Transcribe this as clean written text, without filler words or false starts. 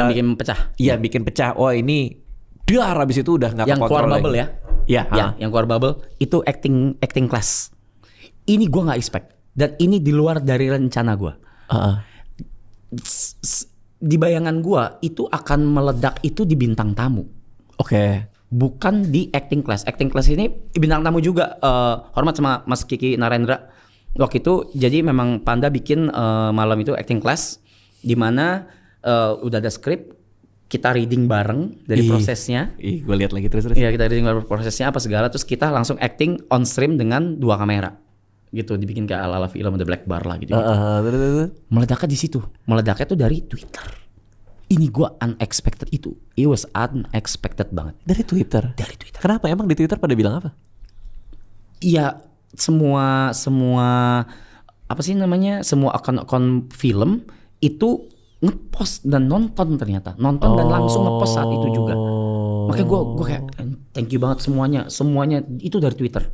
bikin pecah. Iya, bikin pecah. Oh ini dar, habis itu udah nggak Yang keluar kekontrol bubble lagi. ya. Iya. Yang keluar bubble itu acting class. Ini gue nggak expect dan ini di luar dari rencana gue. Di bayangan gue itu akan meledak itu di bintang tamu. Oke. Bukan di acting class. Acting class ini bintang tamu juga. Hormat sama Mas Kiki Narendra. Waktu itu jadi memang Panda bikin malam itu acting class di mana udah ada skrip, kita reading bareng dari prosesnya. Gue lihat lagi terus. Iya, kita reading bareng prosesnya apa segala, terus kita langsung acting on stream dengan 2 kamera. Gitu, dibikin kayak ala-ala film ada black bar lah gitu. Meledaknya di situ. Meledaknya tuh dari Twitter. Ini gua unexpected itu. It was unexpected banget. Dari Twitter. Kenapa? Emang di Twitter pada bilang apa? Iya, semua apa sih namanya? Semua akun-akun film itu ngepost dan nonton ternyata. Nonton dan langsung ngepost saat itu juga. Makanya gua kayak thank you banget semuanya. Semuanya itu dari Twitter.